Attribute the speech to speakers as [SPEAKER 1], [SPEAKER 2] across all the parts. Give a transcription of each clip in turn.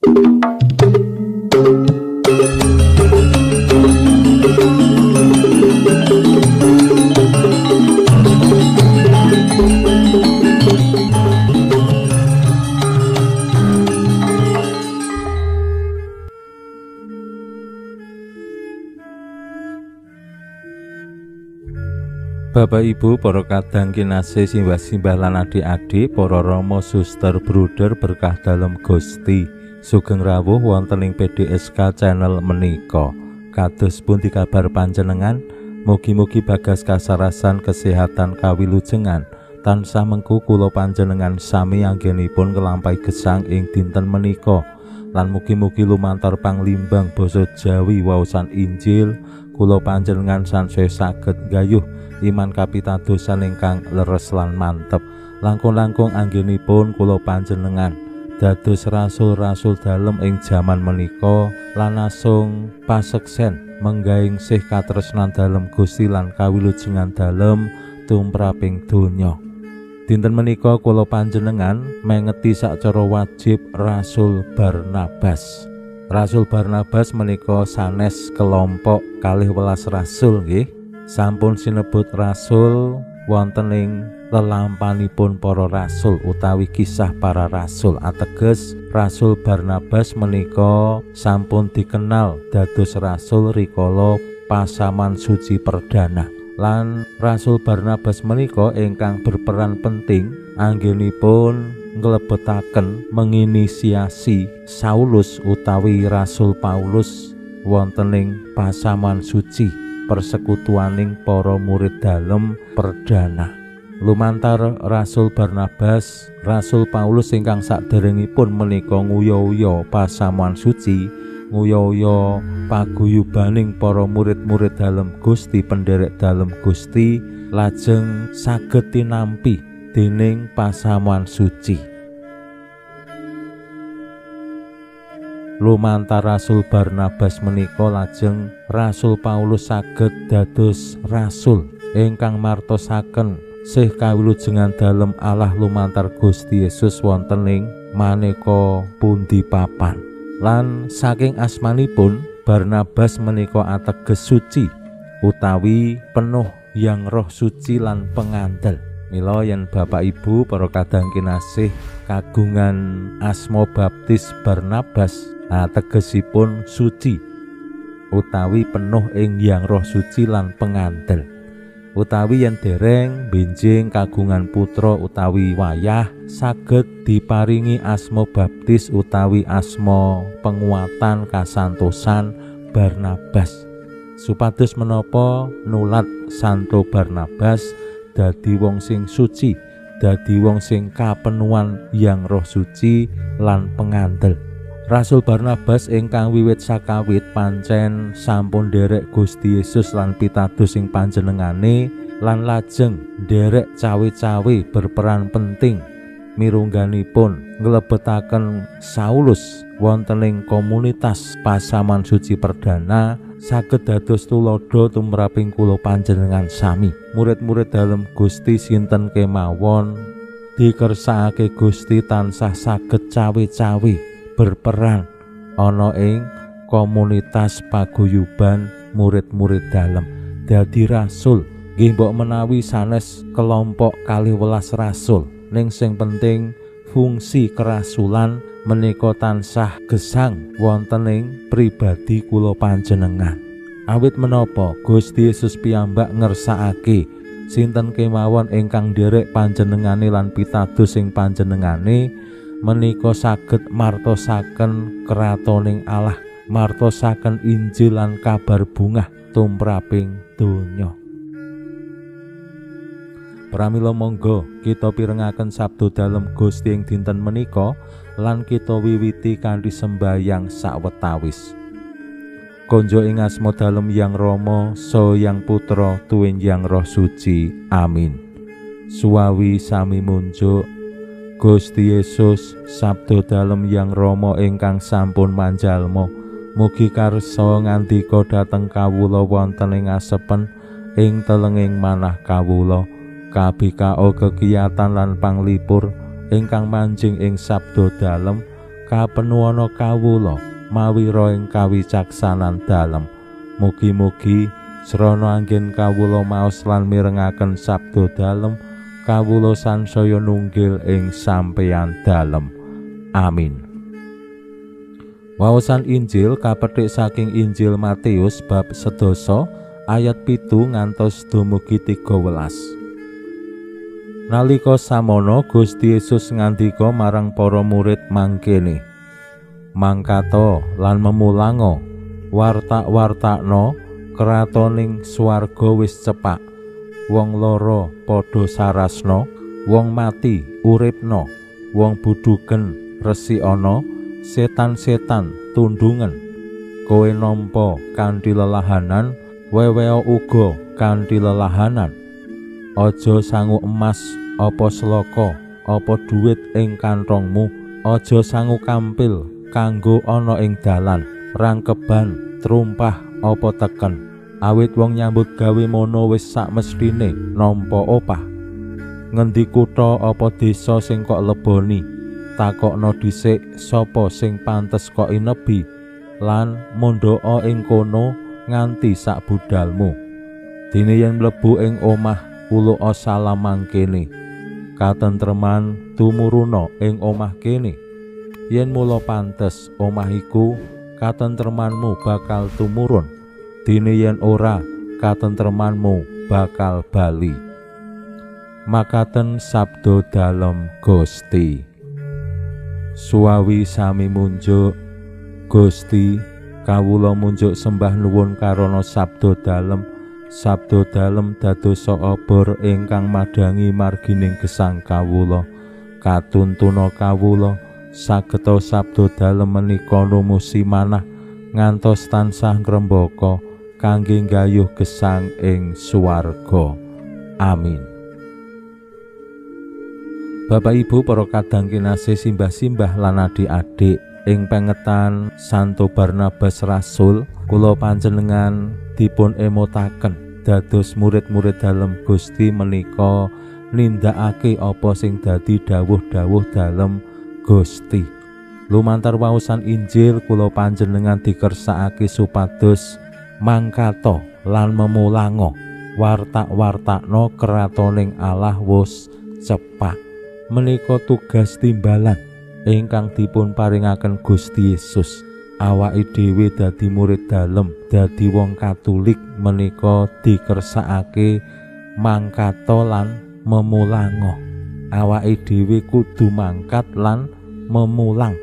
[SPEAKER 1] Bapak Ibu, para kadang kinasih simbah-simbah lan adik-adik, para rama suster bruder berkah dalem Gusti, sugeng rawuh wonten ing PDSK channel menika. Kados pundi kabar panjenengan? Mugi-mugi bagas kasarasan kesehatan kawilujengan tansah mengku kula panjenengan sami anggenipun nglampahi gesang ing dinten menika. Lan mugi-mugi lumantar panglimbang basa Jawi waosan Injil kula panjenengan sansaya saged gayuh iman kapitadosan ingkang leres lan mantep. Langkung-langkung anggenipun kula panjenengan dados rasul-rasul dalem ing jaman menika lan asung paseksen menggaing sih katresnan dalem Gusti lan kawilujengan dalem tumraping donya. Dinten menika kula panjenengan mengeti sacara wajib Rasul Barnabas. Rasul Barnabas menika sanes kelompok 12 rasul nggih. Sampun sinebut rasul wonten ing lelampanipun para rasul utawi kisah para rasul. Ateges Rasul Barnabas menika sampun dikenal dados rasul rikala pasaman suci perdana. Lan Rasul Barnabas menika ingkang berperan penting anggenipun nglebetaken menginisiasi Saulus utawi Rasul Paulus wonten ing pasaman suci persekutuaning para murid dalem perdana. Lumantar Rasul Barnabas, Rasul Paulus ingkang saderengipun menika nguya-uya pasamuan suci, nguya-uya paguyubaning para murid-murid dalem Gusti, penderek dalem Gusti, lajeng saged tinampi dening pasamuan suci. Lumantar Rasul Barnabas menika lajeng Rasul Paulus saged dados rasul ingkang martosaken sih kawilujengan dalem Allah lumantar Gusti Yesus wonten ing maneka pundi papan. Lan saking asmanipun Barnabas menika ateges suci utawi penuh yang roh suci lan pengandel. Mila yen Bapak Ibu para kadang kinasih kagungan asma baptis Barnabas tegesipun suci utawi penuh ing yang roh suci lan pengandel. Utawi yen dereng benjing kagungan putra utawi wayah saged diparingi asma baptis utawi asma penguatan kasantosan Barnabas. Supados menapa nulat Santo Barnabas dadi wong sing suci, dadi wong sing kapenuhan yang roh suci lan pengandel. Rasul Barnabas ingkang wiwit sakawit pancen sampun derek Gusti Yesus lan pitados ing panjenengane lan lajeng derek cawe-cawe berperan penting mirungganipun nglebetaken Saulus wonten ing komunitas pasaman suci perdana saged dados tulodo tumraping kula panjenengan sami. Murid-murid dalem Gusti sinten kemawon dikersakake Gusti tansah saged cawe-cawe berperan ana ing komunitas paguyuban murid-murid dalem dadi rasul. Nggih mbok menawi sanes kelompok 12 rasul ning sing penting fungsi kerasulan menika tansah gesang wonten ing pribadi kula panjenengan. Awit menapa Gusti Yesus piyambak ngersakake sinten kemawon ingkang nderek panjenengane lan pitados ing panjenengane menika saged martosaken kratoning Allah, martosaken Injil lan kabar bungah tumraping donya. Pramila monggo kita pirengaken sabda dalem Gusti ing dinten menika lan kita wiwiti kanthi sembahyang sawetawis. Konjo ing asma dalem Yang Rama saha Yang Putra tuwin Yang Roh Suci. Amin. Suwawi sami munjuk Gusti Yesus sabda dalem Yang Rama ingkang sampun manjalma mugi karsa ngandika dhateng kawula wonten ing asepen ing telenging manah kawula kabikao kekiyatan lan panglipur ingkang manjing ing sabda dalem kapenuwana kawula mawi roh ing kawicaksanan dalem. Mugi-mugi srana anggen kawula maos lan mirengaken sabda dalem, kawula sansaya nunggil ing sampeyan dalem. Amin. Waosan Injil kapetik saking Injil Matius bab 11 ayat 7 ngantos dumugi 13. Nalika samono Gusti Yesus ngandika marang para murid mangkene, mangkato lan memulango, wartak-wartakno kratoning swarga wis cepak. Wong lara padha sarasno, wong mati uripno, wong buduken resikana, setan-setan tundungen. Kowe nampa kanthi lelahanan, weweo uga kanthi lelahanan. Aja sangu emas apa selaka apa dhuwit ing kanthongmu, aja sangu kampil kanggo ana ing dalan, rangkeban trumpah apa teken. Awit wong nyambut gawe mono wis sakmestine nampa opah. Ngendi kutha apa desa sing kok leboni, takokno dhisik sapa sing pantes kok inebi, lan mondhoka ing kono nganti sak budalmu. Dene yen mlebu ing omah uluka salam mangkene, katentreman tumuruna ing omah kene. Yen mula pantes omah iku, katentremanmu bakal tumurun. Dene yen ora, katentremanmu bakal bali. Makaten sabda dalem Gusti. Suwawi sami munjuk, Gusti, kawula munjuk sembah nuwun karana sabda dalem dadosa obor ingkang madangi margining gesang kawula. Katuntuna kawula sageta sabda dalem menika numusi manah ngantos tansah ngrembaka kangge nggayuh gesang ing swarga. Amin. Bapak Ibu para kadang kinasih simbah-simbah lan adik-adik, ing pengetan Santo Barnabas Rasul, kula panjenengan dipun emotaken dados murid-murid dalem Gusti menika nindakake apa sing dadi dawuh-dawuh dalem Gusti. Lumantar waosan Injil kula panjenengan dikersakake supados mangkato lan memulango, wartak-wartakno kratoning Allah wus cepak. Menika tugas timbalan ingkang dipun paringaken Gusti Yesus. Awake dhewe dadi murid dalem, dadi wong Katolik menika dikersakake mangkato lan memulango. Awake dhewe kudu mangkat lan memulang.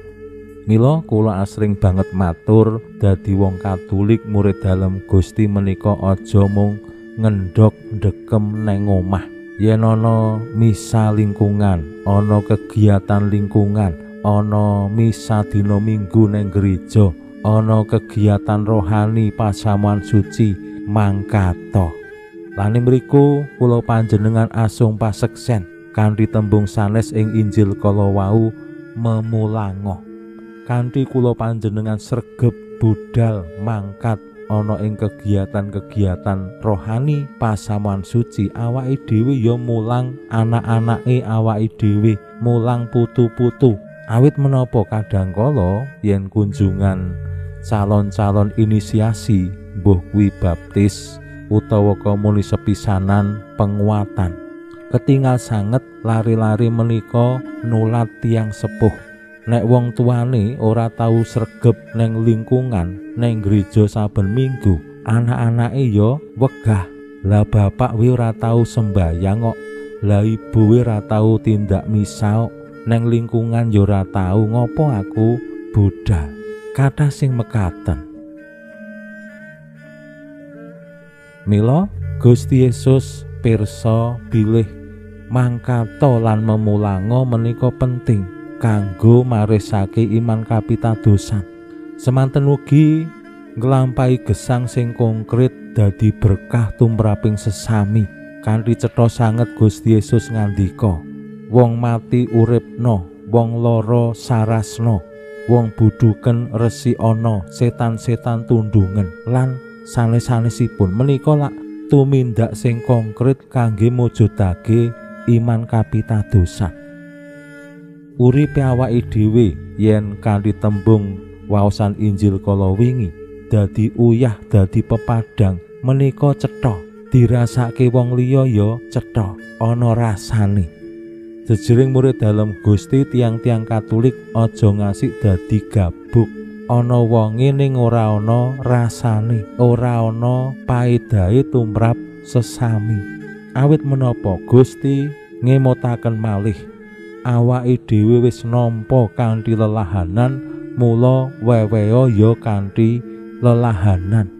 [SPEAKER 1] Mila kula asring banget matur, dadi wong Katolik murid dalem Gusti menika aja mung ngendhok ndekem neng omah. Yen ana misa lingkungan, ana kegiatan lingkungan, ana misa dina Minggu neng gereja, ana kegiatan rohani pasamuan suci, mangkato. Lan mriku kula panjenengan asung paseksen kanthi tembung sanes ing Injil kala wau, memulango. Kanthi kula panjenengan sregep budal mangkat ana ing kegiatan-kegiatan rohani pasamuan suci, awake dhewe ya mulang anak-anake awake dhewe, mulang putu-putu. Awit menapa kadangkala yen kunjungan calon-calon inisiasi, mbuh kuwi baptis utawa komuni sepisanan penguatan, ketingal sanget lari-lari menika nulat tiyang sepuh. Nek wong tuane ora tau sregep neng lingkungan, neng gereja saben minggu, anak-anake ya wegah. Lah bapak wi ora tau sembayang kok, lah ibu wi ora tau tindak misa kok, neng lingkungan ya ora tau, ngopo aku budal. Kathah sing mekaten. Mila Gusti Yesus pirsa bilih mangkato lan memulango menika penting kanggo marisake iman kapitadosan. Semanten ugi nglampahi gesang sing konkret dadi berkah tumraping sesami. Kanthi cetha sanget Gusti Yesus ngandika, wong mati uripno, wong lara sarasno, wong buduken resikana, setan-setan tundungen, lan sanes-sanesipun. Menika lak tumindak sing konkret kangge mujudake iman kapitadosan. Uripe awake dhewe yen kanthi tembung waosan Injil kala wingi dadi uyah dadi pepadang menika cetha, dirasake wong liya ya cetha, ana rasane. Jejering murid dalem Gusti tiang-tiang Katolik aja ngasik dadi gabuk. Ana wonge ning ora ana rasane, ora ana paedahe tumrap sesami. Awit menapa Gusti ngemutaken malih awake dhewe wis nampa kanthi lelahanan, mula weweya ya kanthi lelahanan.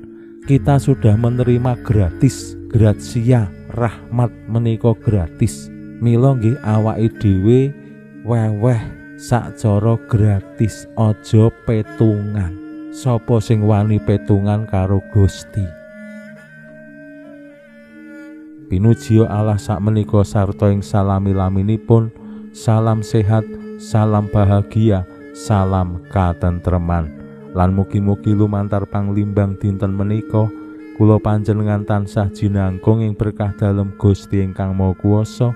[SPEAKER 1] Kita sudah menerima gratis, gratia, rahmat menika gratis. Mila nggih awake dhewe weweh sacara gratis, aja petungan. Sapa sing wani petungan karo Gusti? Pinuji Allah sakmenika sarta ing salami-laminipun, salam sehat, salam bahagia, salam katentreman. Lan mugi-mugi lumantar panglimbang dinten menika kula panjenengan tansah jinangkung ing berkah dalem Gusti ingkang Maha Kuwasa,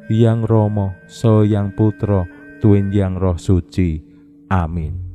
[SPEAKER 1] Hyang Rama saha Hyang Putra tuwin Hyang Roh Suci. Amin.